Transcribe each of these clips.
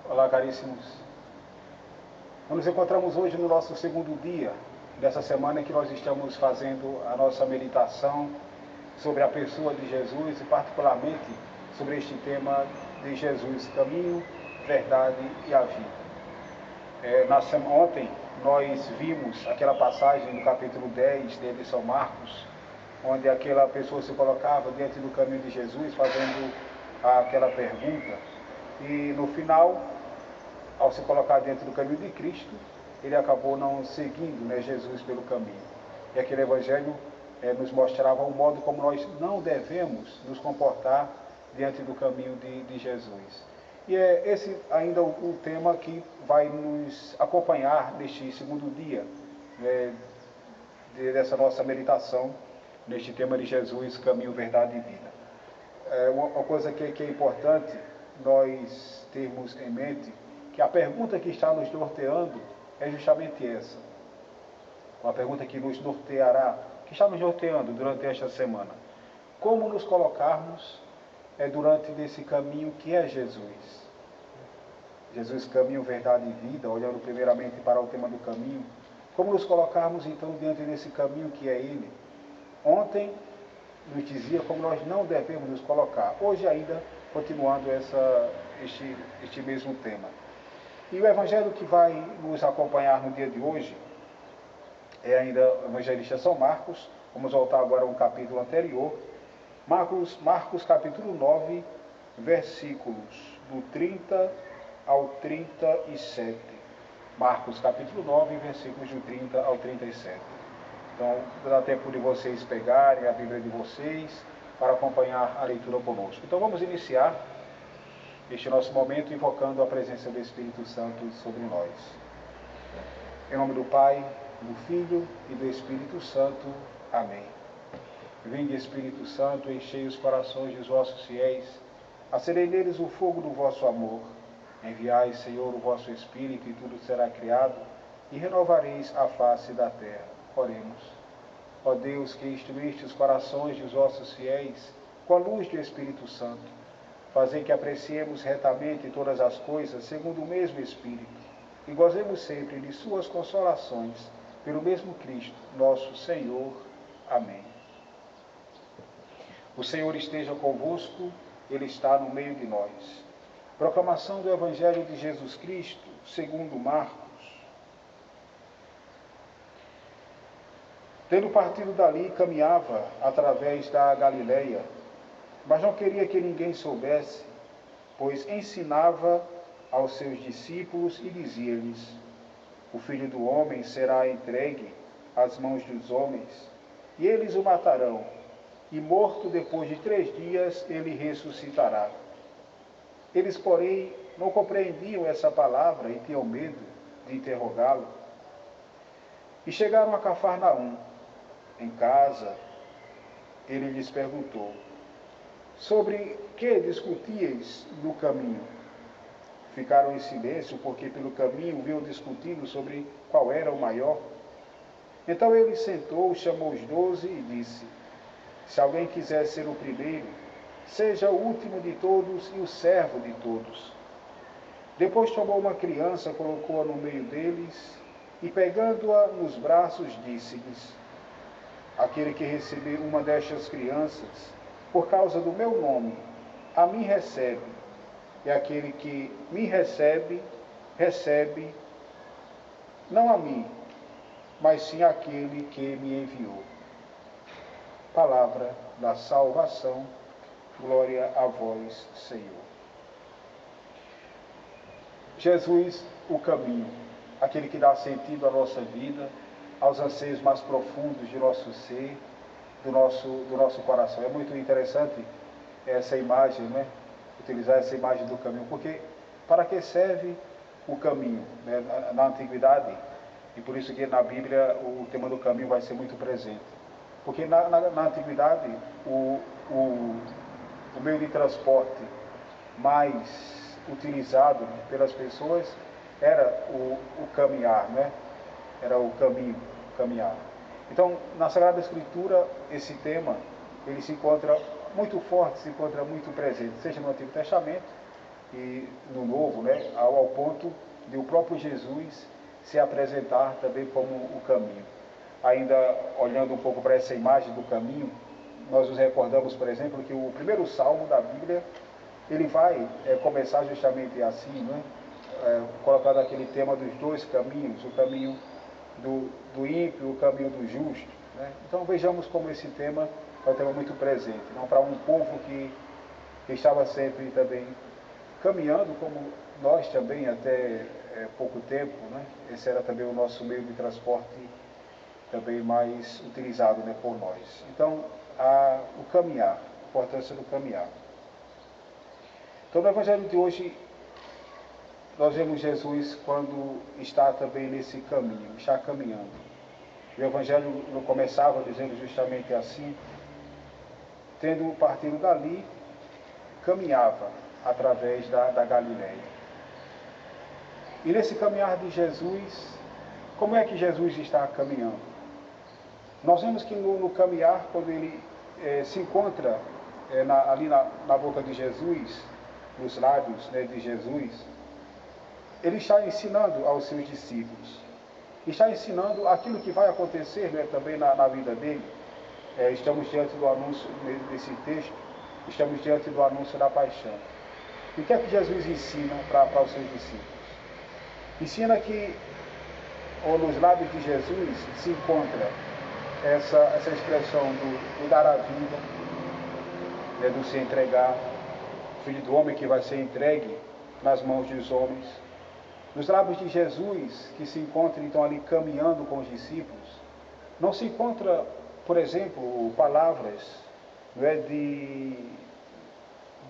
Olá, caríssimos. Nos encontramos hoje no nosso segundo dia dessa semana que nós estamos fazendo a nossa meditação sobre a pessoa de Jesus e particularmente sobre este tema de Jesus, caminho, verdade e a vida. Ontem nós vimos aquela passagem no capítulo 10 de São Marcos, onde aquela pessoa se colocava diante do caminho de Jesus fazendo aquela pergunta e no final, ao se colocar diante do caminho de Cristo, ele acabou não seguindo Jesus pelo caminho. E aquele evangelho nos mostrava o modo como nós não devemos nos comportar diante do caminho de Jesus. E é esse ainda o tema que vai nos acompanhar neste segundo dia dessa nossa meditação, neste tema de Jesus, caminho, verdade e vida. Uma coisa que é importante nós termos em mente, que a pergunta que está nos norteando é justamente essa. Uma pergunta que nos norteará, que está nos norteando durante esta semana. Como nos colocarmos durante esse caminho que é Jesus? Jesus, caminho, verdade e vida, olhando primeiramente para o tema do caminho. Como nos colocarmos então diante desse caminho que é Ele? Ontem nos dizia como nós não devemos nos colocar. Hoje ainda, continuando este mesmo tema. E o evangelho que vai nos acompanhar no dia de hoje é ainda o evangelista São Marcos. Vamos voltar agora a um capítulo anterior. Marcos capítulo 9, versículos do 30 ao 37. Marcos capítulo 9, versículos do 30 ao 37. Então, dá tempo de vocês pegarem a Bíblia de vocês para acompanhar a leitura conosco. Então, vamos iniciar este nosso momento invocando a presença do Espírito Santo sobre nós. Em nome do Pai, do Filho e do Espírito Santo. Amém. Vinde, Espírito Santo, enchei os corações dos vossos fiéis, acendei neles o fogo do vosso amor. Enviai, Senhor, o vosso Espírito, e tudo será criado, e renovareis a face da terra. Oremos. Ó Deus, que instruíste os corações dos vossos fiéis com a luz do Espírito Santo, fazei que apreciemos retamente todas as coisas segundo o mesmo Espírito, e gozemos sempre de suas consolações, pelo mesmo Cristo, nosso Senhor. Amém. O Senhor esteja convosco, Ele está no meio de nós. Proclamação do Evangelho de Jesus Cristo, segundo Marcos. Tendo partido dali, caminhava através da Galileia, mas não queria que ninguém soubesse, pois ensinava aos seus discípulos e dizia-lhes: o Filho do Homem será entregue às mãos dos homens, e eles o matarão, e morto depois de 3 dias ele ressuscitará. Eles, porém, não compreendiam essa palavra e tinham medo de interrogá-lo. E chegaram a Cafarnaum. Em casa, ele lhes perguntou: sobre que discutíeis no caminho? Ficaram em silêncio, porque pelo caminho vinham discutindo sobre qual era o maior. Então ele sentou, chamou os 12 e disse: se alguém quiser ser o primeiro, seja o último de todos e o servo de todos. Depois tomou uma criança, colocou-a no meio deles, e pegando-a nos braços, disse-lhes: aquele que receber uma destas crianças, por causa do meu nome, a mim recebe, e aquele que me recebe, recebe, não a mim, mas sim aquele que me enviou. Palavra da salvação, glória a vós, Senhor. Jesus, o caminho, aquele que dá sentido à nossa vida, aos anseios mais profundos de nosso ser, do nosso coração. É muito interessante essa imagem, né? Utilizar essa imagem do caminho, porque para que serve o caminho, né? Na antiguidade, e por isso que na Bíblia o tema do caminho vai ser muito presente. Porque na antiguidade o meio de transporte mais utilizado, né, pelas pessoas era o caminhar, né? Era o caminho, caminhar. Então, na Sagrada Escritura, esse tema, ele se encontra muito forte, se encontra muito presente, seja no Antigo Testamento e no Novo, né? Ao ponto de o próprio Jesus se apresentar também como o caminho. Ainda olhando um pouco para essa imagem do caminho, nós nos recordamos, por exemplo, que o primeiro salmo da Bíblia, ele vai começar justamente assim, né? Colocando aquele tema dos dois caminhos, o caminho do ímpio, o caminho do justo, né? Então vejamos como esse tema é um tema muito presente, não para um povo que estava sempre também caminhando, como nós também até pouco tempo, né? Esse era também o nosso meio de transporte também mais utilizado, né, por nós. Então, o caminhar, a importância do caminhar. Então, no Evangelho de hoje, nós vemos Jesus quando está também nesse caminho, está caminhando. O Evangelho não começava dizendo justamente assim, tendo partido dali, caminhava através da Galileia. E nesse caminhar de Jesus, como é que Jesus está caminhando? Nós vemos que no caminhar, quando ele se encontra ali na boca de Jesus, nos lábios, né, de Jesus, ele está ensinando aos seus discípulos. Está ensinando aquilo que vai acontecer, né, também na vida dele. Estamos diante do anúncio desse texto, estamos diante do anúncio da paixão. E o que é que Jesus ensina para os seus discípulos? Ensina que nos lábios de Jesus se encontra essa expressão do dar a vida, né, do se entregar, Filho do homem que vai ser entregue nas mãos dos homens. Nos lábios de Jesus, que se encontra então ali caminhando com os discípulos, não se encontra, por exemplo, palavras, não é, de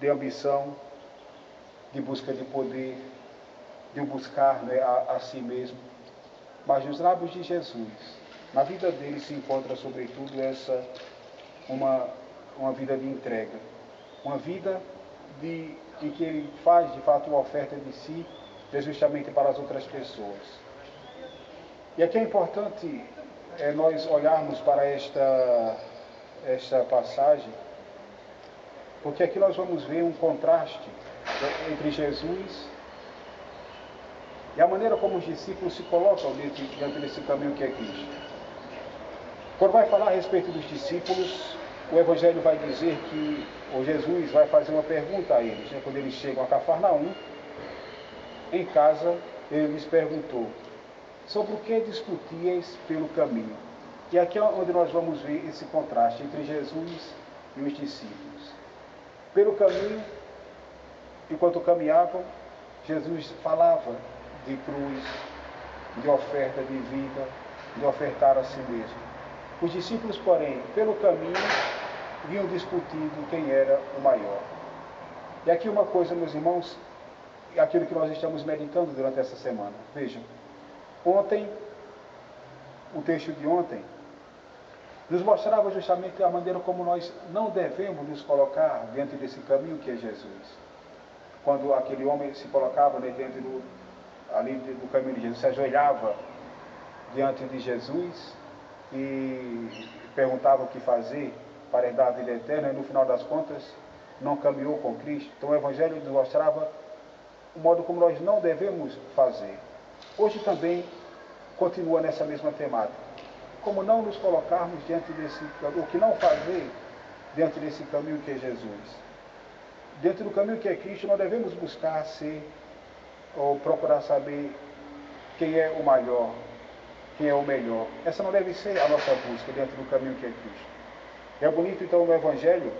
ambição, de busca de poder, de buscar, né, a si mesmo. Mas nos lábios de Jesus, na vida dele se encontra sobretudo uma vida de entrega, uma vida em que ele faz de fato uma oferta de si, justamente para as outras pessoas. E aqui é importante nós olharmos para esta passagem, porque aqui nós vamos ver um contraste entre Jesus e a maneira como os discípulos se colocam diante desse caminho que é Cristo. Quando vai falar a respeito dos discípulos, o Evangelho vai dizer que o Jesus vai fazer uma pergunta a eles, né? Quando eles chegam a Cafarnaum, em casa, ele lhes perguntou: sobre o que discutíeis pelo caminho? E aqui é onde nós vamos ver esse contraste entre Jesus e os discípulos. Pelo caminho, enquanto caminhavam, Jesus falava de cruz, de oferta de vida, de ofertar a si mesmo. Os discípulos, porém, pelo caminho, vinham discutindo quem era o maior. E aqui uma coisa, meus irmãos, aquilo que nós estamos meditando durante essa semana. Vejam, ontem, o texto de ontem, nos mostrava justamente a maneira como nós não devemos nos colocar diante desse caminho que é Jesus. Quando aquele homem se colocava, né, ali do caminho de Jesus, se ajoelhava diante de Jesus e perguntava o que fazer para herdar a vida eterna, e no final das contas não caminhou com Cristo. Então o Evangelho nos mostrava o modo como nós não devemos fazer. Hoje também continua nessa mesma temática. Como não nos colocarmos diante desse caminho, o que não fazer diante desse caminho que é Jesus. Dentro do caminho que é Cristo, nós devemos buscar ser, ou procurar saber quem é o maior, quem é o melhor. Essa não deve ser a nossa busca dentro do caminho que é Cristo. É bonito então no Evangelho,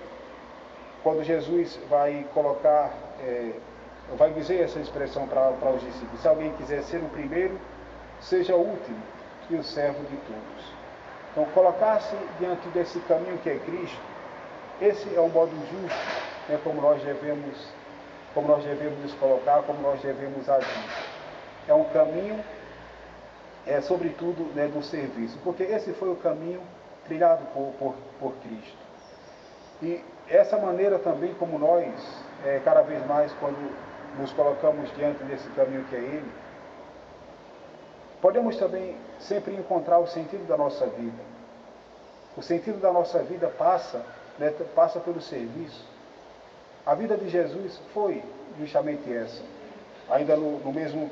quando Jesus vai colocar, vai dizer essa expressão para os discípulos: se alguém quiser ser o primeiro, seja o último e o servo de todos. Então, colocar-se diante desse caminho que é Cristo, esse é um modo justo, né, como nós devemos nos colocar, como nós devemos agir. É um caminho, sobretudo, né, do serviço, porque esse foi o caminho trilhado por Cristo. E essa maneira também como nós, cada vez mais, quando nos colocamos diante desse caminho que é Ele, podemos também sempre encontrar o sentido da nossa vida. O sentido da nossa vida passa pelo serviço. A vida de Jesus foi justamente essa. Ainda no mesmo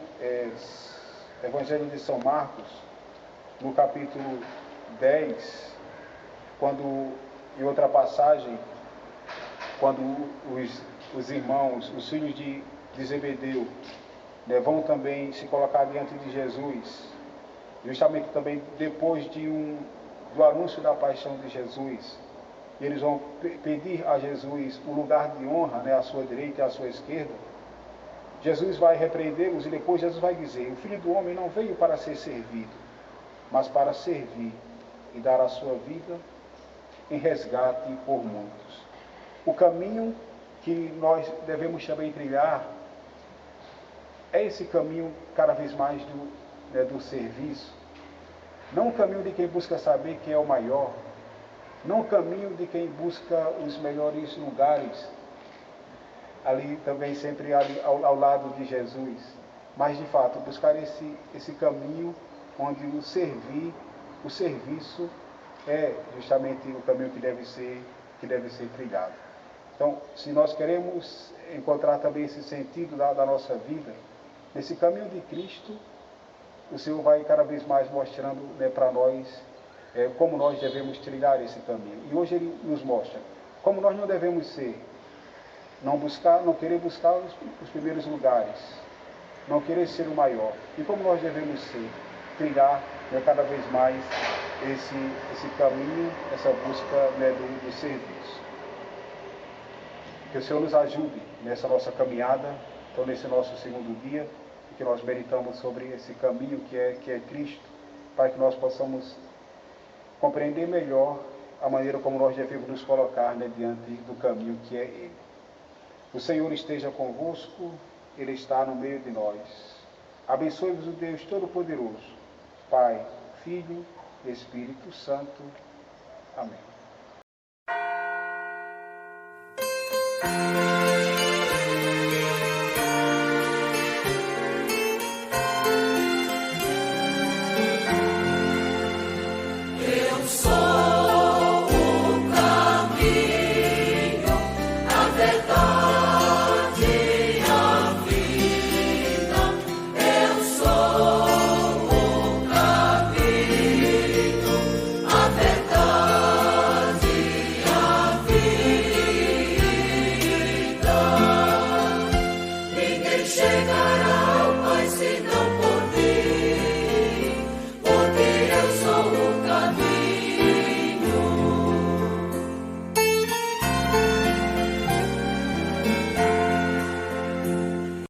Evangelho de São Marcos, no capítulo 10, quando, em outra passagem, quando os irmãos, os filhos de Zebedeu, né, vão também se colocar diante de Jesus, justamente também depois do anúncio da paixão de Jesus, e eles vão pedir a Jesus o lugar de honra, né, à sua direita e à sua esquerda. Jesus vai repreendê-los e depois Jesus vai dizer: o Filho do Homem não veio para ser servido, mas para servir e dar a sua vida em resgate por muitos. O caminho que nós devemos também trilhar é esse caminho cada vez mais do serviço. Não o caminho de quem busca saber quem é o maior, não o caminho de quem busca os melhores lugares, ali também sempre ali ao lado de Jesus, mas de fato buscar esse caminho onde o serviço é justamente o caminho que deve ser trilhado. Então, se nós queremos encontrar também esse sentido da nossa vida, nesse caminho de Cristo, o Senhor vai cada vez mais mostrando, né, para nós como nós devemos trilhar esse caminho. E hoje Ele nos mostra como nós não devemos ser, não querer buscar os primeiros lugares, não querer ser o maior. E como nós devemos ser, trilhar, né, cada vez mais esse caminho, essa busca, né, do serviço. Que o Senhor nos ajude nessa nossa caminhada, então nesse nosso segundo dia, que nós meditamos sobre esse caminho que é Cristo, para que nós possamos compreender melhor a maneira como nós devemos nos colocar, né, diante do caminho que é Ele. O Senhor esteja convosco, Ele está no meio de nós. Abençoe-vos o Deus Todo-Poderoso, Pai, Filho e Espírito Santo. Amém.